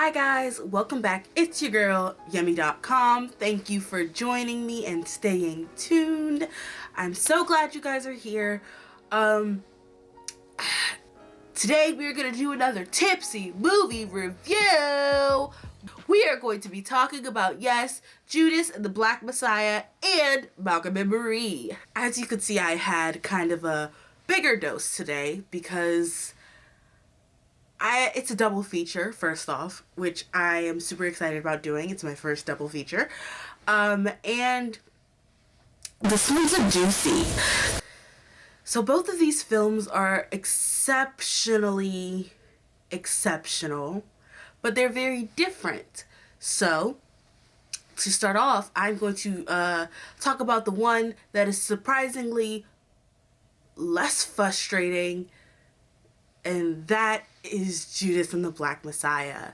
Hi guys, welcome back. It's your girl, Yummy.com. Thank you for joining me and staying tuned. I'm so glad you guys are here. Today we're gonna do another Tipsy movie review. We are going to be talking about, yes, Judas and the Black Messiah and Malcolm and Marie. As you can see, I had kind of a bigger dose today because it's a double feature, first off, which I am super excited about doing. It's my first double feature. And this one's a doozy. So both of these films are exceptionally exceptional, but they're very different. So, to start off, I'm going to talk about the one that is surprisingly less frustrating, and that is Judas and the Black Messiah.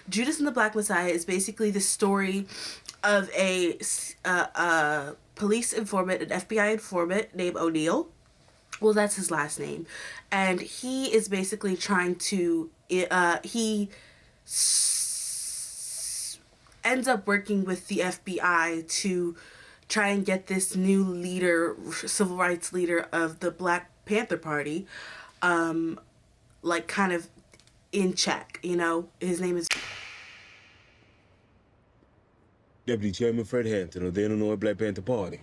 Judas and the Black Messiah is basically the story of a police informant, an FBI informant named O'Neill. Well, that's his last name. And he is basically trying to, he ends up working with the FBI to try and get this new leader, civil rights leader of the Black Panther Party, like kind of in check, you know? His name is Deputy Chairman Fred Hampton of the Illinois Black Panther Party.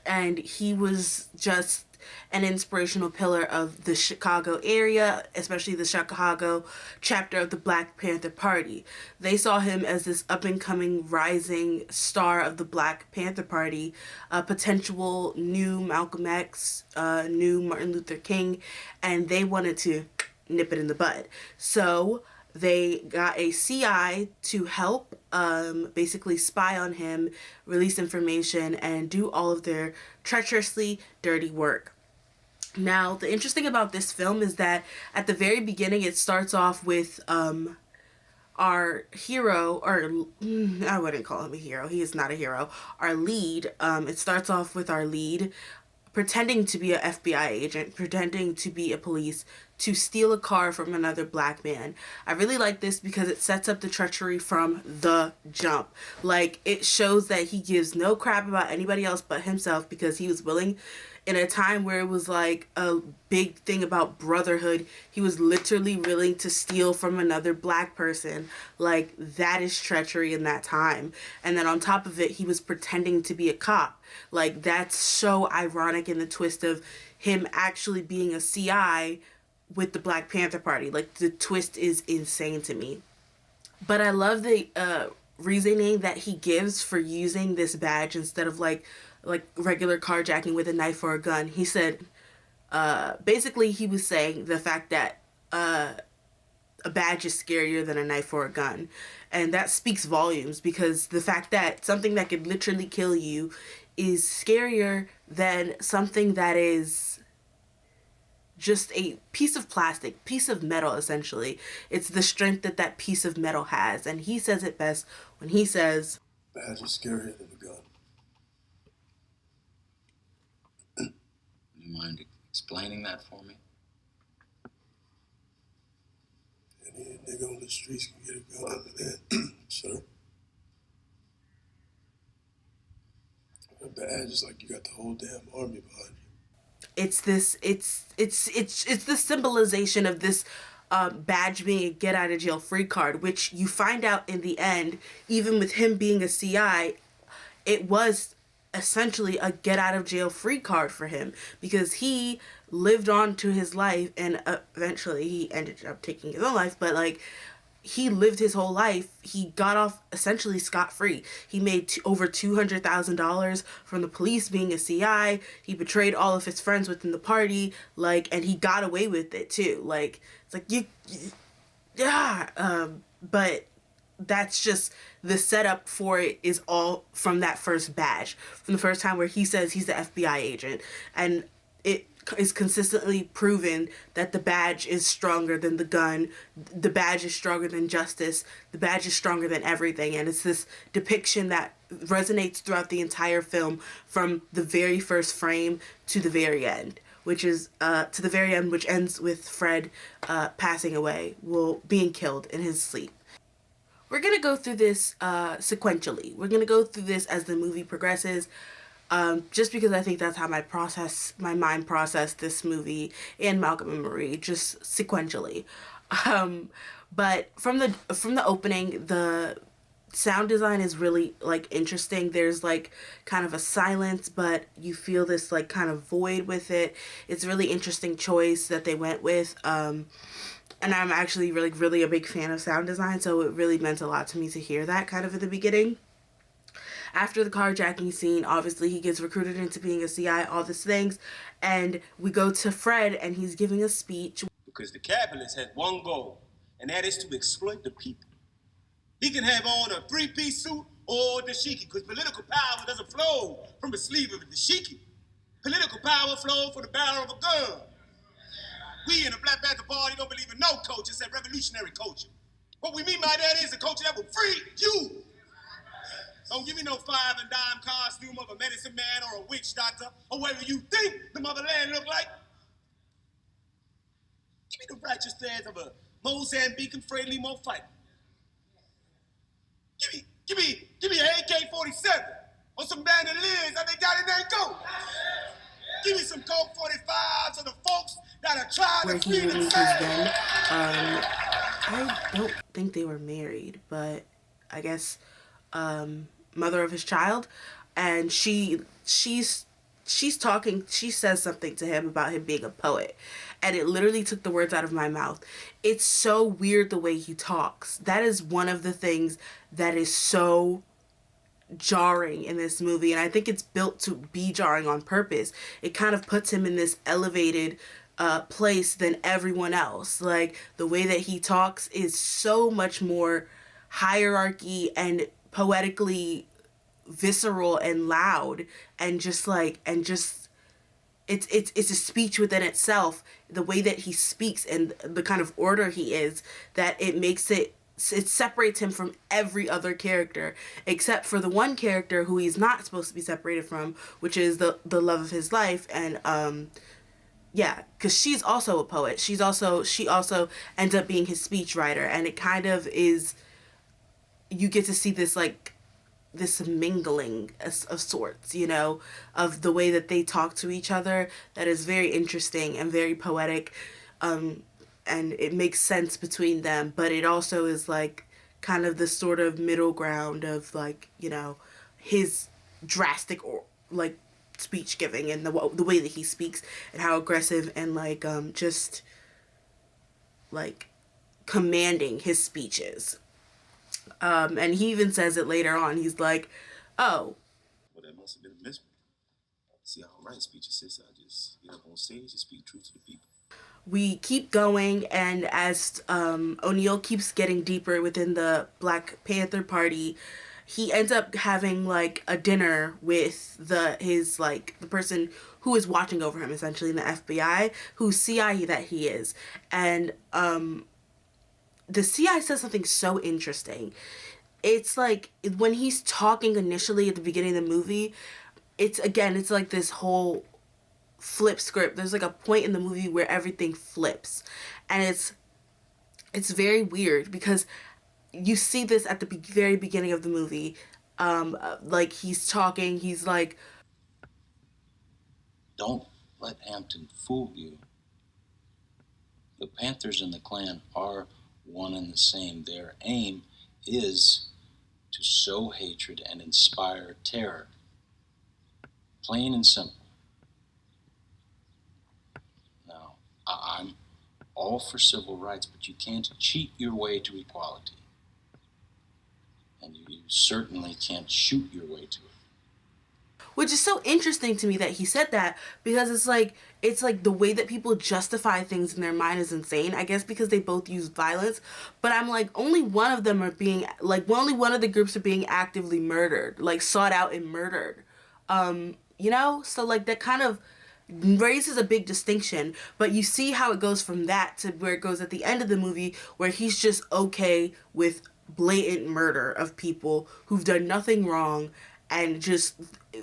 And he was just an inspirational pillar of the Chicago area, especially the Chicago chapter of the Black Panther Party. They saw him as this up-and-coming rising star of the Black Panther Party, a potential new Malcolm X, new Martin Luther King, and they wanted to nip it in the bud. So they got a CI to help basically spy on him, release information, and do all of their treacherously dirty work. Now, the interesting about this film is that at the very beginning, it starts off with our hero, or I wouldn't call him a hero. He is not a hero. Our lead, it starts off with our lead pretending to be an FBI agent, pretending to be a police, to steal a car from another black man. I really like this because it sets up the treachery from the jump. Like, it shows that he gives no crap about anybody else but himself, because he was willing, in a time where it was like a big thing about brotherhood, he was literally willing to steal from another black person. Like, that is treachery in that time. And then on top of it, he was pretending to be a cop. Like, that's so ironic in the twist of him actually being a CI with the Black Panther Party. Like, the twist is insane to me. But I love the reasoning that he gives for using this badge instead of like regular carjacking with a knife or a gun. He said, basically he was saying the fact that a badge is scarier than a knife or a gun. And that speaks volumes, because the fact that something that could literally kill you is scarier than something that is just a piece of plastic, piece of metal, essentially. It's the strength that that piece of metal has. And he says it best when he says, badge is scarier than a gun. You mind explaining that for me? Any nigga on the streets can get a gun, man. Sir. A badge is like you got the whole damn army behind you. It's the symbolization of this badge being a get out of jail free card, which you find out in the end, even with him being a CI, it was essentially a get out of jail free card for him, because he lived on to his life, and eventually he ended up taking his own life, but like, he lived his whole life. He got off essentially scot-free. He made over $200,000 from the police being a CI. He betrayed all of his friends within the party, like, and he got away with it too. Like, it's like but that's just the setup for it, is all from that first badge, from the first time where he says he's the FBI agent, and it is consistently proven that the badge is stronger than the gun, the badge is stronger than justice, the badge is stronger than everything. And it's this depiction that resonates throughout the entire film, from the very first frame to the very end. which is to the very end, which ends with Fred passing away, being killed in his sleep. We're going to go through this sequentially. We're going to go through this as the movie progresses, just because I think that's how my mind processed this movie and Malcolm and Marie, just sequentially. But from the opening, the sound design is really like interesting. There's like kind of a silence, but you feel this like kind of void with it. It's a really interesting choice that they went with. And I'm actually really a big fan of sound design, so it really meant a lot to me to hear that kind of in the beginning. After the carjacking scene, obviously he gets recruited into being a CI, all these things, and we go to Fred, and he's giving a speech. Because the capitalist has one goal, and that is to exploit the people. He can have on a three-piece suit or dashiki, because political power doesn't flow from the sleeve of a dashiki. Political power flows from the barrel of a gun. We in the Black Panther Party don't believe in no culture except revolutionary culture. What we mean by that is a culture that will free you. Don't give me no five and dime costume of a medicine man or a witch doctor or whatever you think the motherland look like. Give me the righteous threads of a Mozambican Frelimo fighter. Give me an AK-47 or some bandoliers that they got in their goat. Give me some Colt 45s of the folks that are trying to feed themselves. I don't think they were married, but I guess mother of his child, and she's talking. She says something to him about him being a poet, and it literally took the words out of my mouth. It's so weird the way he talks. That is one of the things that is so jarring in this movie, and I think it's built to be jarring on purpose. It kind of puts him in this elevated place than everyone else. Like, the way that he talks is so much more hierarchy and poetically visceral and loud, and just it's a speech within itself. The way that he speaks and the kind of order he is, that it separates him from every other character, except for the one character who he's not supposed to be separated from, which is the love of his life. And yeah, because she's also a poet. She also ends up being his speechwriter, and it kind of is, you get to see this like this mingling of sorts, you know, of the way that they talk to each other, that is very interesting and very poetic, and it makes sense between them, but it also is like kind of the sort of middle ground of, like, you know, his drastic or like speech giving and the way that he speaks and how aggressive and like just like commanding his speech is. And he even says it later on. He's like, oh, well, that must have been a mystery. See, I don't write speeches, sis. I just get up on stage and speak truth to the people. We keep going, and as O'Neill keeps getting deeper within the Black Panther Party, he ends up having like a dinner with the person who is watching over him, essentially, in the FBI, whose CI that he is. And the CI says something so interesting. It's like when he's talking initially at the beginning of the movie, it's like this whole flip script. There's like a point in the movie where everything flips, and it's very weird because you see this at the very beginning of the movie. Like, he's talking, he's like, don't let Hampton fool you. The Panthers and the Klan are one and the same. Their aim is to sow hatred and inspire terror. Plain and simple. Now, I'm all for civil rights, but you can't cheat your way to equality. And you certainly can't shoot your way to it. which is so interesting to me that he said that, because it's like the way that people justify things in their mind is insane. I guess because they both use violence, but I'm like, only one of them are being, like, only one of the groups are being actively murdered, like sought out and murdered. You know, so like that kind of raises a big distinction, but you see how it goes from that to where it goes at the end of the movie, where he's just okay with blatant murder of people who've done nothing wrong, and just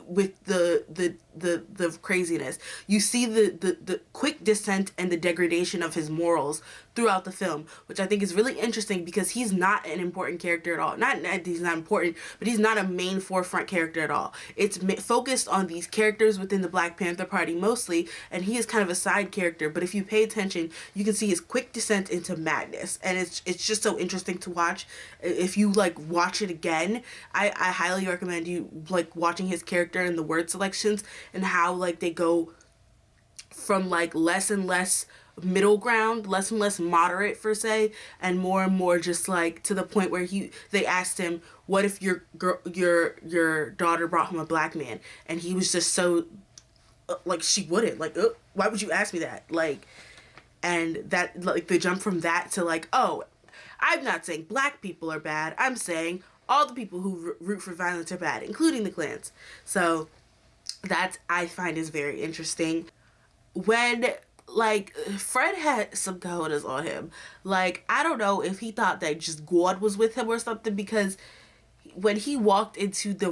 with the craziness. You see the quick descent and the degradation of his morals throughout the film, which I think is really interesting because he's not an important character at all. Not that he's not important, but he's not a main forefront character at all. It's focused on these characters within the Black Panther Party mostly, and he is kind of a side character. But if you pay attention, you can see his quick descent into madness, and it's just so interesting to watch. If you like watch it again, I highly recommend you like watching his character and the word selections and how like they go from like less and less middle ground, less and less moderate per se, and more just like to the point where they asked him, what if your daughter brought him a black man? And he was just so like, she wouldn't, like, why would you ask me that? Like, and that like the jump from that to like, oh, I'm not saying black people are bad, I'm saying all the people who root for violence are bad, including the clans. So that I find is very interesting. When like Fred had some cojones on him, like I don't know if he thought that just God was with him or something, because when he walked into the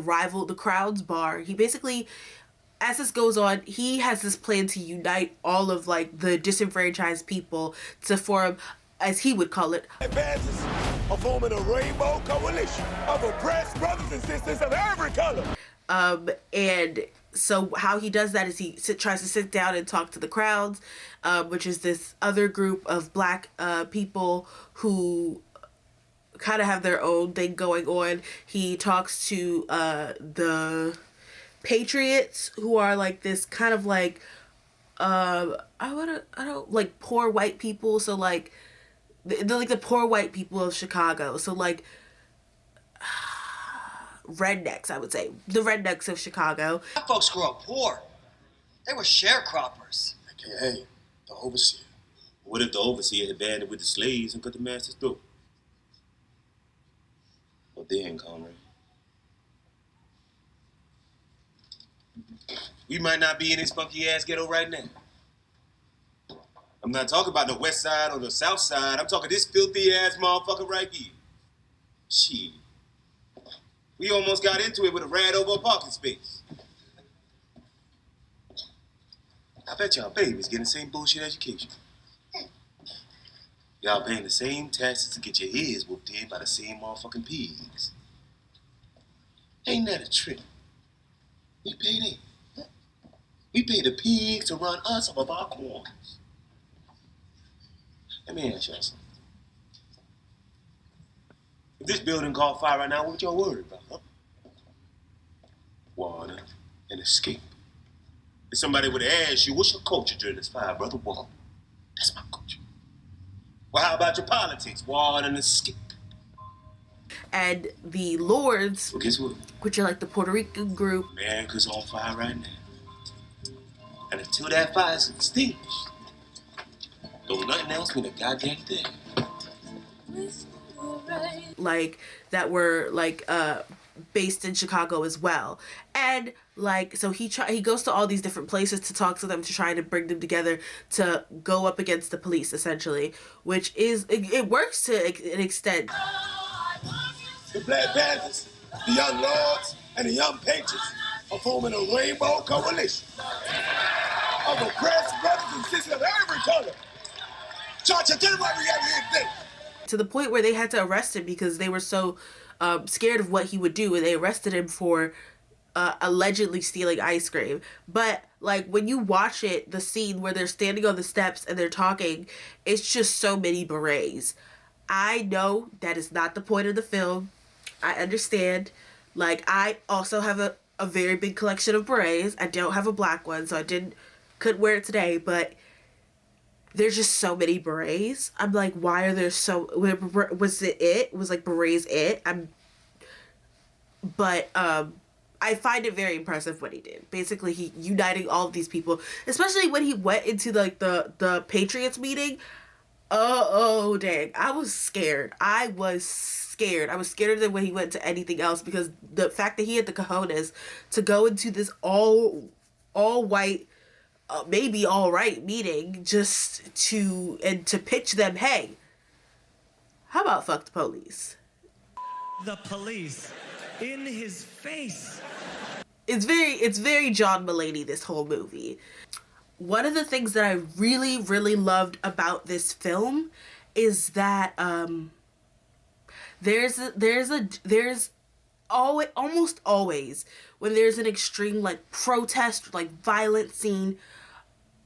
Crowds bar, he basically, as this goes on, he has this plan to unite all of like the disenfranchised people to form, as he would call it, Advances are forming a rainbow coalition of oppressed brothers and sisters of every color. And so how he does that is he tries to sit down and talk to the Crowds, which is this other group of black people who kind of have their own thing going on. He talks to the Patriots, who are like this kind of like I don't like poor white people. So like they're like the poor white people of Chicago. So like rednecks, I would say. The rednecks of Chicago. My folks grew up poor. They were sharecroppers. AKA the overseer. What if the overseer had banded with the slaves and cut the master's throat? Well then, comrade, we might not be in this funky ass ghetto right now. I'm not talking about the west side or the south side. I'm talking this filthy ass motherfucker right here. Shit. We almost got into it with a rat over a parking space. I bet y'all babies getting the same bullshit education. Y'all paying the same taxes to get your ears whooped in by the same motherfucking pigs. Ain't that a trip? We pay them. We pay the pigs to run us off of our corners. Let me ask y'all something. If this building caught fire right now, what y'all worried about, huh? Water and escape. If somebody would have asked you, what's your culture during this fire, brother? Water. That's my culture. Well, how about your politics? Water and escape. And the Lords, Well, guess what? which are like the Puerto Rican group, America's on fire right now. And until that fire's extinguished, don't nothing else mean a goddamn thing. like that were like based in Chicago as well. And like so he goes to all these different places to talk to them, to try to bring them together to go up against the police essentially, which is it works to an extent. The Black Panthers, the Young Lords, and the Young Patriots are forming a rainbow coalition of oppressed brothers and sisters of every color. Charge your dinner right we have here today. To the point where they had to arrest him because they were so scared of what he would do, and they arrested him for allegedly stealing ice cream. But like when you watch it, the scene where they're standing on the steps and they're talking, it's just so many berets. I know that is not the point of the film. I understand. Like I also have a very big collection of berets. I don't have a black one, so I couldn't wear it today, but there's just so many berets. I'm like, why are there so... Was it? Was like berets it? But I find it very impressive what he did. Basically, he uniting all of these people, especially when he went into like the Patriots meeting. Oh dang! I was scared. I was scared than when he went to anything else, because the fact that he had the cojones to go into this all white, maybe all right meeting just to pitch them, hey, how about fuck the police? The police in his face. it's very John Mulaney, this whole movie. One of the things that I really, really loved about this film is that there's always, almost always, when there's an extreme like protest, like violent scene,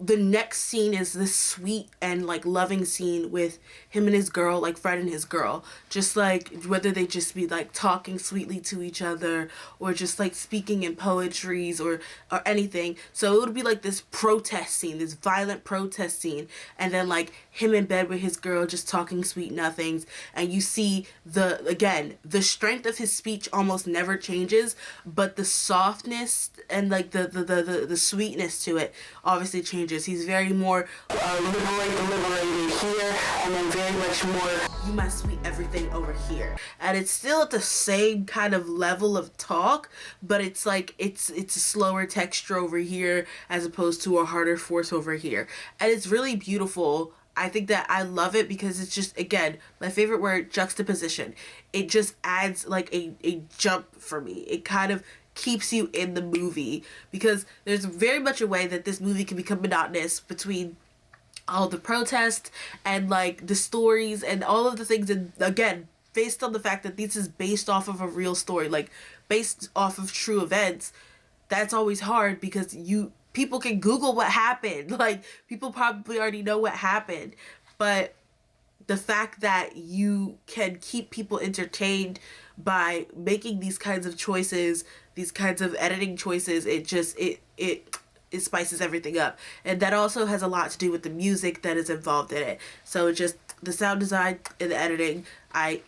the next scene is this sweet and like loving scene with him and his girl, like Fred and his girl, just like whether they just be like talking sweetly to each other or just like speaking in poetries or anything. So it would be like this protest scene, this violent protest scene, and then like him in bed with his girl just talking sweet nothings, and you see the strength of his speech almost never changes, but the softness and like the sweetness to it obviously changes. He's very more liberated here, and then very much more, you my sweet everything over here. And it's still at the same kind of level of talk, but it's like it's a slower texture over here as opposed to a harder force over here. And it's really beautiful. I think that I love it because it's just, again, my favorite word, juxtaposition. It just adds like a jump for me. It kind of keeps you in the movie, because there's very much a way that this movie can become monotonous between all the protests and like the stories and all of the things, and again, based on the fact that this is based off of a real story, like based off of true events. That's always hard because people can Google what happened. Like, people probably already know what happened, but the fact that you can keep people entertained by making these kinds of choices, these kinds of editing choices, it spices everything up. And that also has a lot to do with the music that is involved in it. So just the sound design and the editing, I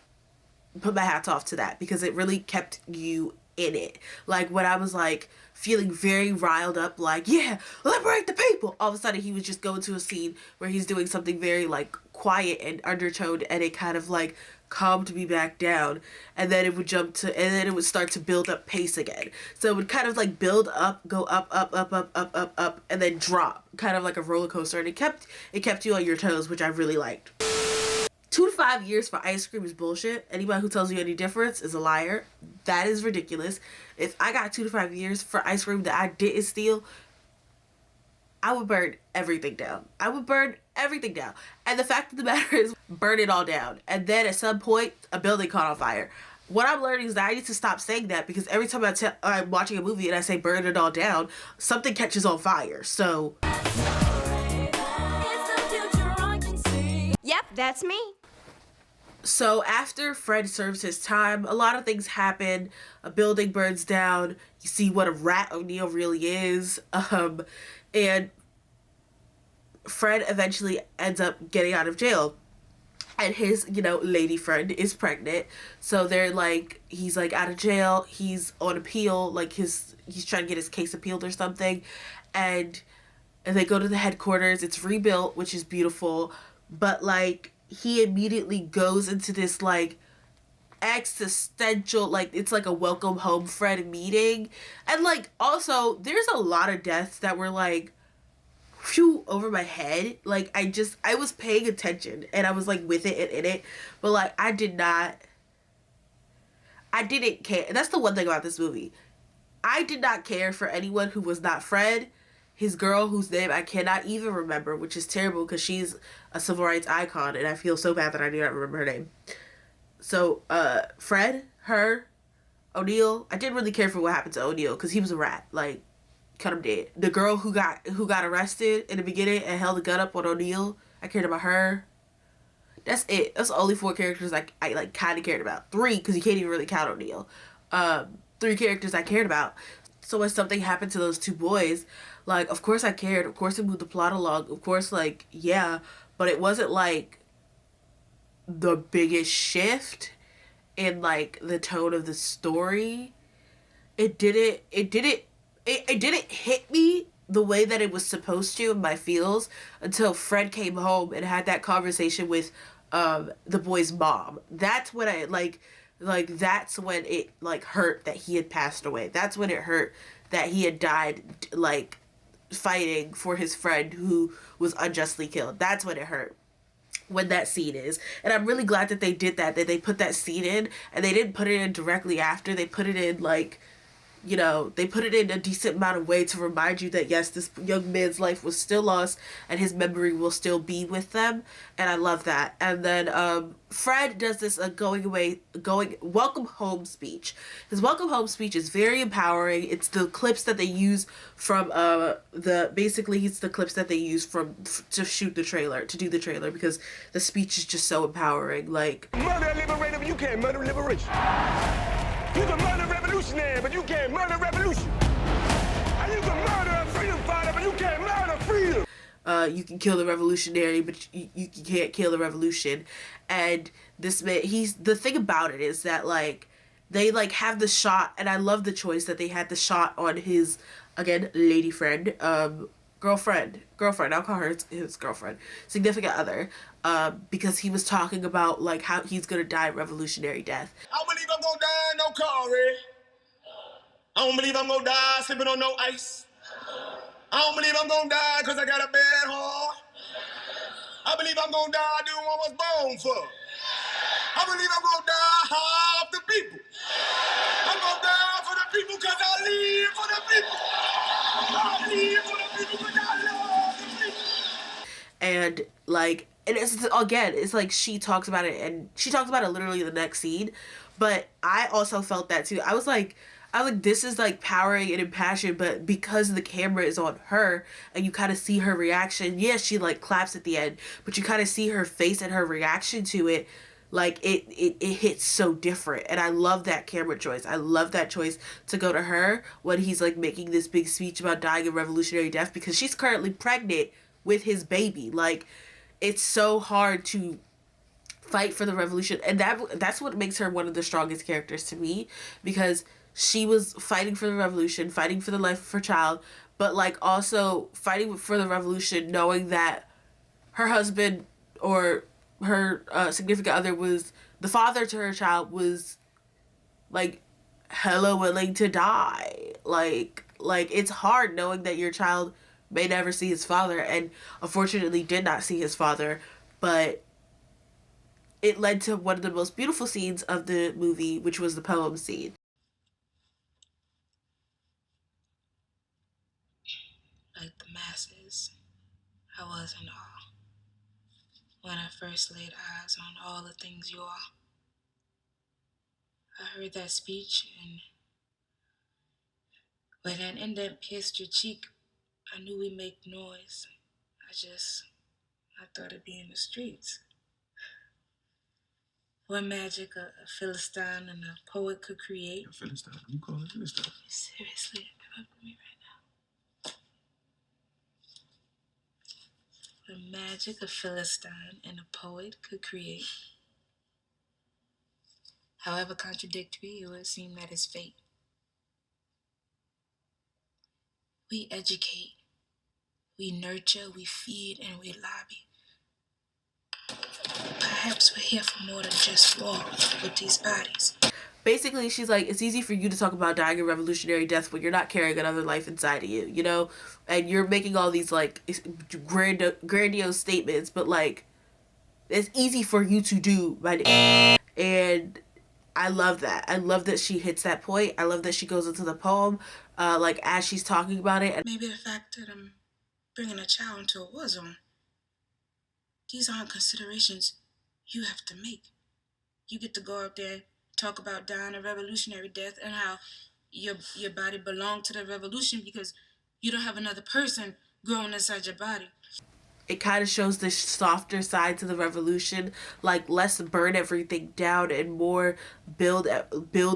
put my hats off to that, because it really kept you in it. Like, when I was like feeling very riled up, like, yeah, liberate the people, all of a sudden he was just going to a scene where he's doing something very like quiet and undertoned, and it kind of like calmed me back down, and then it would and then it would start to build up pace again. So it would kind of like build up, go up, and then drop, kind of like a roller coaster, and it kept you on your toes, which I really liked. 2 to 5 years for ice cream is bullshit. Anybody who tells you any difference is a liar. That is ridiculous. If I got 2 to 5 years for ice cream that I didn't steal, I would burn everything down. And the fact of the matter is, burn it all down. And then at some point, a building caught on fire. What I'm learning is that I need to stop saying that, because every time I'm watching a movie and I say burn it all down, something catches on fire. So Yep, that's me. So after Fred serves his time, a lot of things happen. A building burns down. You see what a rat O'Neill really is. And Fred eventually ends up getting out of jail. And his, lady friend is pregnant. So they're like, he's like out of jail. He's on appeal. Like he's trying to get his case appealed or something. And they go to the headquarters. It's rebuilt, which is beautiful. But like, he immediately goes into this like existential, like it's like a welcome home Fred meeting. And like, also there's a lot of deaths that were like, phew, over my head. Like, I was paying attention and I was like with it and in it, but like I didn't care. And that's the one thing about this movie. I did not care for anyone who was not Fred, his girl, whose name I cannot even remember, which is terrible because she's a civil rights icon, and I feel so bad that I do not remember her name. So, Fred, her, O'Neill, I didn't really care for what happened to O'Neill because he was a rat. Like, cut him dead. The girl who got arrested in the beginning and held a gun up on O'Neill, I cared about her. That's it. That's the only 4 characters I like kind of cared about. 3, because you can't even really count O'Neill. 3 characters I cared about. So when something happened to those 2 boys, like, of course I cared. Of course it moved the plot along. Of course, like, yeah. But it wasn't, like, the biggest shift in, like, the tone of the story. It didn't hit me the way that it was supposed to in my feels until Fred came home and had that conversation with the boy's mom. That's when I, like, that's when it, like, hurt that he had passed away. That's when it hurt that he had died, like, fighting for his friend who was unjustly killed. That's when it hurt, when that scene is. And I'm really glad that they did that they put that scene in, and they didn't put it in directly after. They put it in, like, you know, they put it in a decent amount of way to remind you that yes, this young man's life was still lost and his memory will still be with them, and I love that. And then Fred does this welcome home speech. His welcome home speech is very empowering. It's the clips that they use from it's the clips that they use from to shoot the trailer, to do the trailer, because the speech is just so empowering. Like, Murder a liberator, but you can't murder liberation. You can murder revolutionary, but you can't murder revolution. And you can murder a freedom fighter, but you can't murder freedom. You can kill the revolutionary, but you can't kill the revolution. And this man, the thing about it is that, like, they, like, have the shot, and I love the choice that they had the shot on his, again, lady friend, girlfriend, I'll call her his girlfriend, significant other, because he was talking about, like, how he's gonna die a revolutionary death. I don't believe I'm gonna die in no car, Red. I don't believe I'm gonna die sleeping on no ice. I don't believe I'm gonna die because I got a bad heart. I believe I'm gonna die doing what I was born for. I believe I'm gonna die half the people. I'm gonna die for the people because I live for the people. I live for the people because I love the people. And, like, and it's like she talks about it, and she talks about it literally in the next scene, but I also felt that too. I was like, this is, like, powering and impassioned, but because the camera is on her and you kind of see her reaction, yes, she, like, claps at the end, but you kind of see her face and her reaction to it, like, it hits so different. And I love that camera choice. I love that choice to go to her when he's, like, making this big speech about dying a revolutionary death, because she's currently pregnant with his baby. Like, it's so hard to fight for the revolution, and that's what makes her one of the strongest characters to me, because she was fighting for the revolution, fighting for the life of her child, but, like, also fighting for the revolution knowing that her husband or her significant other was the father to her child, was, like, hella willing to die. Like it's hard knowing that your child may never see his father, and unfortunately did not see his father, but it led to one of the most beautiful scenes of the movie, which was the poem scene. Like the masses, I was in awe when I first laid eyes on all the things you are. I heard that speech, and when that indent pierced your cheek, I knew we'd make noise. I thought it'd be in the streets. What magic a Philistine and a poet could create. A Philistine? You call it Philistine? Seriously, come up to me right now. The magic a Philistine and a poet could create. However contradictory it would seem that is fate. We educate, we nurture, we feed, and we lobby. Perhaps we're here for more than just war with these bodies. Basically, she's like, it's easy for you to talk about dying a revolutionary death when you're not carrying another life inside of you, you know? And you're making all these, like, grandiose statements, but, like, it's easy for you to do, and I love that. I love that she hits that point. I love that she goes into the poem, like, as she's talking about it. And maybe the fact that I'm bringing a child into a war zone, these aren't considerations you have to make. You get to go out there, talk about dying a revolutionary death and how your body belonged to the revolution because you don't have another person growing inside your body. It kind of shows the softer side to the revolution, like less burn everything down and more build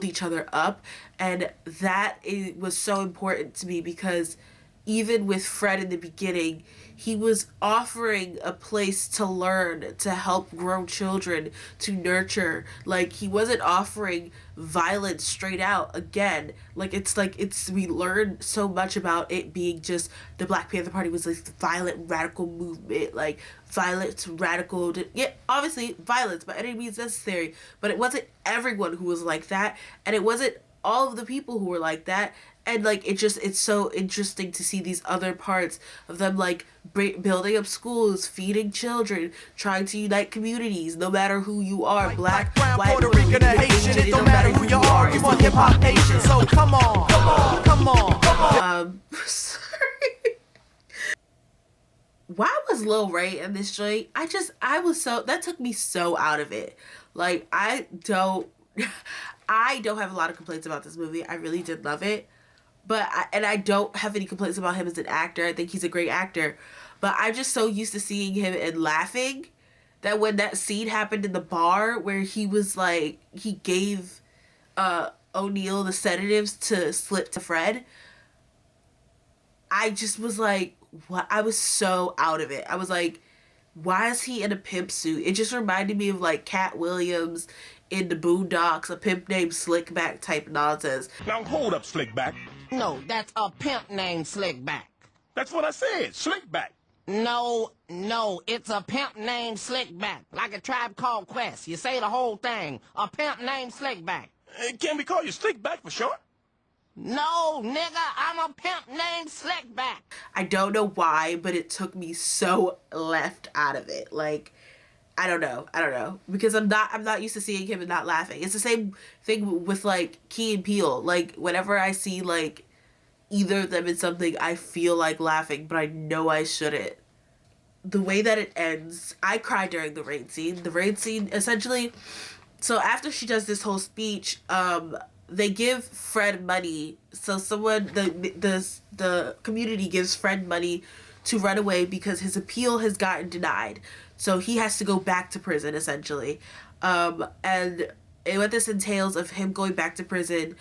each other up. And that was so important to me because even with Fred in the beginning, he was offering a place to learn, to help grow children, to nurture. Like, he wasn't offering violence straight out again. We learned so much about it being just the Black Panther Party was this violent, radical movement, like violence, radical, yeah, obviously violence by any means necessary, but it wasn't everyone who was like that, and it wasn't all of the people who were like that. And like it's so interesting to see these other parts of them, like building up schools, feeding children, trying to unite communities, no matter who you are, black, white, Puerto Rican, or Haitian. It don't matter who you are. You want hip hop Asian. So come on, come on. Sorry. Why was Lil Ray in this joint? I was so, that took me so out of it. Like, I don't have a lot of complaints about this movie. I really did love it. But I don't have any complaints about him as an actor. I think he's a great actor. But I'm just so used to seeing him and laughing that when that scene happened in the bar where he was like, he gave O'Neal the sedatives to slip to Fred, I just was like, what? I was so out of it. I was like, why is he in a pimp suit? It just reminded me of like Cat Williams in the Boondocks, a pimp named Slickback type nonsense. Now hold up, Slickback. No, that's a pimp named Slickback. That's what I said, Slickback. No, it's a pimp named Slickback. Like a Tribe Called Quest. You say the whole thing. A pimp named Slickback. Can we call you Slickback for short? No, nigga, I'm a pimp named Slickback. I don't know why, but it took me so left out of it. Like, I don't know. Because I'm not used to seeing him and not laughing. It's the same thing with like Key and Peele. Like, whenever I see like either of them in something, I feel like laughing, but I know I shouldn't. The way that it ends, I cried during the rain scene. The rain scene, essentially, so after she does this whole speech, they give Fred money. So the community gives Fred money to run away because his appeal has gotten denied. So he has to go back to prison, essentially. And what this entails of him going back to prison,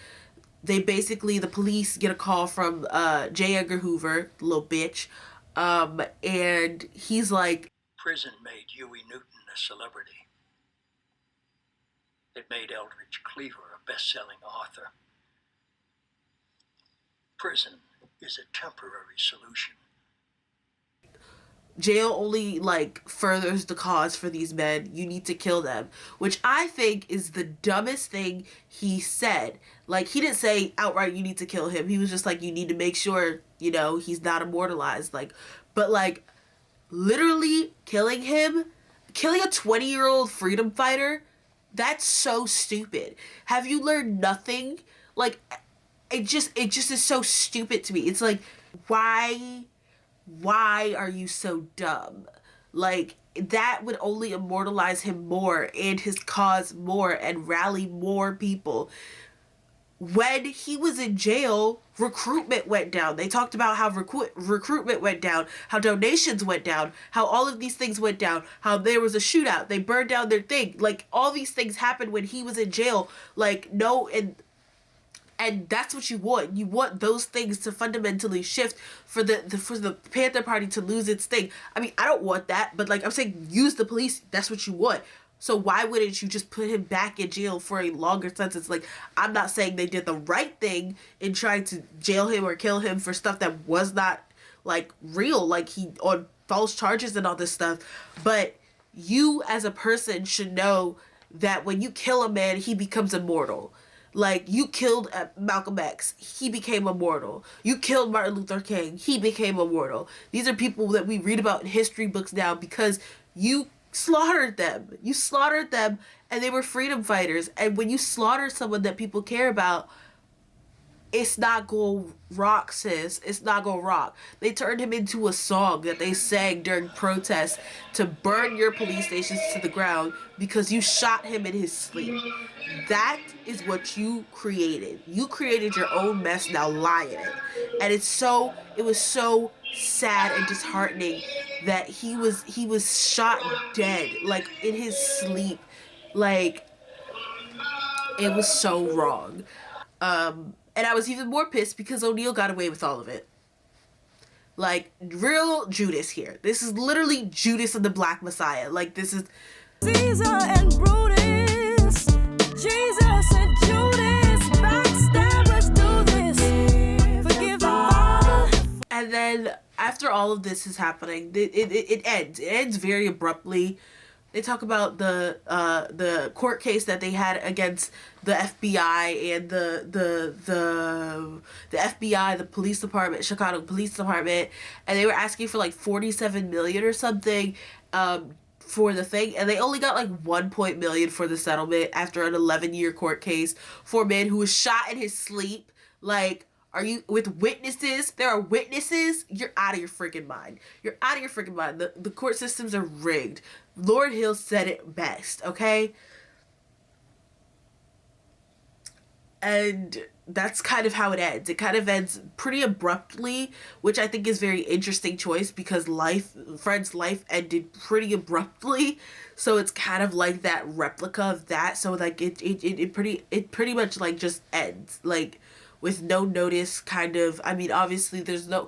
the police get a call from J. Edgar Hoover, the little bitch, and he's like, prison made Huey Newton a celebrity. It made Eldridge Cleaver a best-selling author. Prison is a temporary solution. Jail only like furthers the cause for these men. You need to kill them, which I think is the dumbest thing he said. Like, he didn't say outright you need to kill him. He was just like, you need to make sure, you know, he's not immortalized. Like, but like literally killing him, killing a 20-year-old freedom fighter, that's so stupid. Have you learned nothing? Like, it just is so stupid to me. It's like, why are you so dumb? Like, that would only immortalize him more and his cause more and rally more people. When he was in jail, recruitment went down. They talked about how recruitment went down, how donations went down, how all of these things went down, how there was a shootout, they burned down their thing. Like, all these things happened when he was in jail. Like, no, and that's what you want. You want those things to fundamentally shift for the Panther Party to lose its thing. I mean, I don't want that, but like I'm saying, use the police. That's what you want. So why wouldn't you just put him back in jail for a longer sentence? Like, I'm not saying they did the right thing in trying to jail him or kill him for stuff that was not like real, like he on false charges and all this stuff. But you as a person should know that when you kill a man, he becomes immortal. Like, you killed Malcolm X, he became immortal. You killed Martin Luther King, he became immortal. These are people that we read about in history books now because you slaughtered them. You slaughtered them, and they were freedom fighters. And when you slaughter someone that people care about, it's not gonna rock, sis. It's not gonna rock. They turned him into a song that they sang during protests to burn your police stations to the ground because you shot him in his sleep. That is what you created. You created your own mess, now lie in it. And it was so sad and disheartening that he was shot dead, like in his sleep. Like, it was so wrong. And I was even more pissed because O'Neal got away with all of it. Like, real Judas here. This is literally Judas and the Black Messiah. Like, this is Caesar and Brutus, Jesus and Judas, backstabbers do this. Forgive Father. And then after all of this is happening, it ends. It ends very abruptly. They talk about the court case that they had against the FBI and the FBI, the police department, Chicago Police Department, and they were asking for like 47 million or something for the thing, and they only got like 1 million for the settlement after an 11-year court case for a man who was shot in his sleep. Like, are you with witnesses? There are witnesses. You're out of your freaking mind. You're out of your freaking mind. The court systems are rigged. Lord Hill said it best, okay? And that's kind of how it ends. It kind of ends pretty abruptly, which I think is very interesting choice because Fred's life ended pretty abruptly. So it's kind of like that replica of that. So like it pretty much like just ends like with no notice, kind of. I mean, obviously the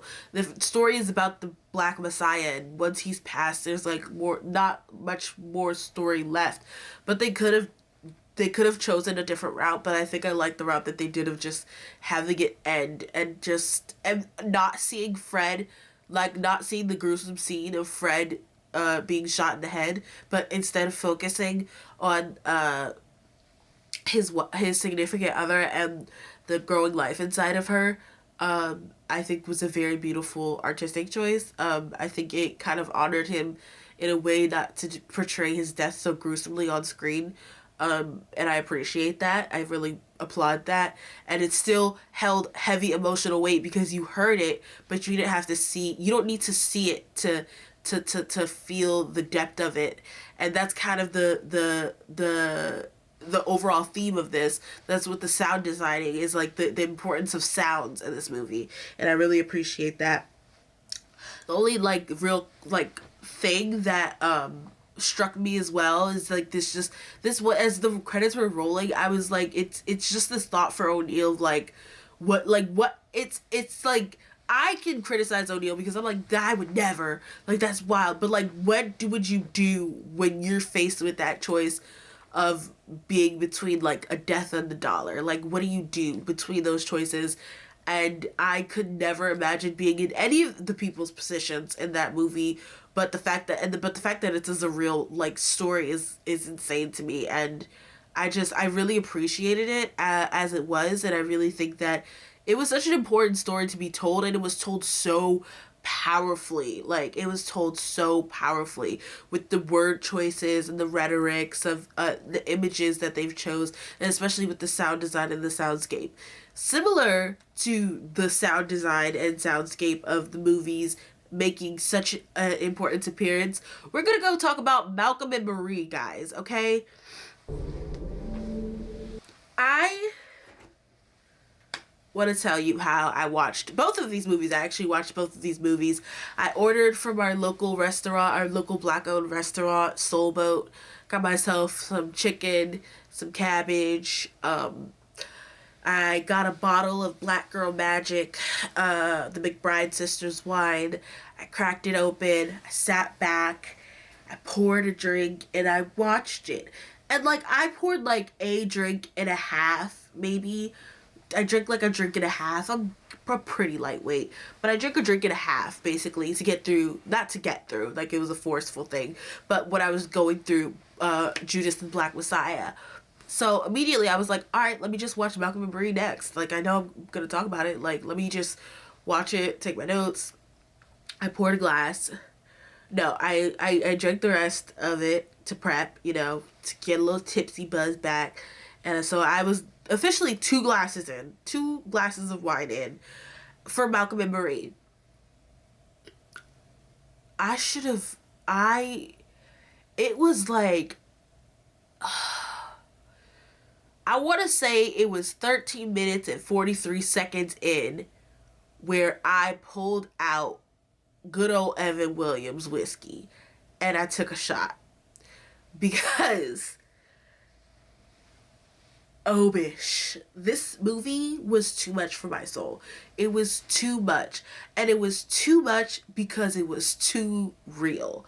story is about the Black Messiah, and once he's passed, there's like not much more story left. But they could have chosen a different route, but I think I like the route that they did of just having it end and not seeing Fred, like not seeing the gruesome scene of Fred being shot in the head, but instead focusing on his significant other and the growing life inside of her. I think was a very beautiful artistic choice. I think it kind of honored him in a way not to portray his death so gruesomely on screen. And I appreciate that. I really applaud that. And it still held heavy emotional weight because you heard it, but you didn't have to see, you don't need to see it to feel the depth of it. And that's kind of the overall theme of this. That's what the sound designing is, like the importance of sounds in this movie. And I really appreciate that. The only like real like thing that struck me as well is like this as the credits were rolling, I was like, it's just this thought for O'Neill, like what it's like, I can criticize O'Neill because I'm like, I would never, like, that's wild, but like what would you do when you're faced with that choice of being between like a death and the dollar? Like, what do you do between those choices? And I could never imagine being in any of the people's positions in that movie. But the fact that it is a real like story is insane to me, and I really appreciated it as it was, and I really think that it was such an important story to be told, and it was told so powerfully. Like, it was told so powerfully with the word choices and the rhetorics of the images that they've chose, and especially with the sound design and the soundscape. Similar to the sound design and soundscape of the movies making such an important appearance, we're gonna go talk about Malcolm and Marie, guys, okay? I want to tell you how I watched both of these movies. I actually watched both of these movies. I ordered from our local restaurant, our local Black-owned restaurant, Soul Boat. Got myself some chicken, some cabbage, I got a bottle of Black Girl Magic, the McBride Sisters wine. I cracked it open. I sat back. I poured a drink, and I watched it. And, like, I poured, like, a drink and a half, maybe. I drank, like, a drink and a half. I'm pretty lightweight. But I drank a drink and a half, basically, to get through. Not to get through. Like, it was a forceful thing. But when I was going through Judas and Black Messiah. So immediately I was like, all right, let me just watch Malcolm and Marie next. Like, I know I'm going to talk about it. Like, let me just watch it, take my notes. I poured a glass. No, I drank the rest of it to prep, you know, to get a little tipsy buzz back. And so I was officially 2 glasses of wine in for Malcolm and Marie. It was like, I want to say it was 13 minutes and 43 seconds in where I pulled out good old Evan Williams whiskey and I took a shot because, oh bish, this movie was too much for my soul. It was too much, and it was too much because it was too real.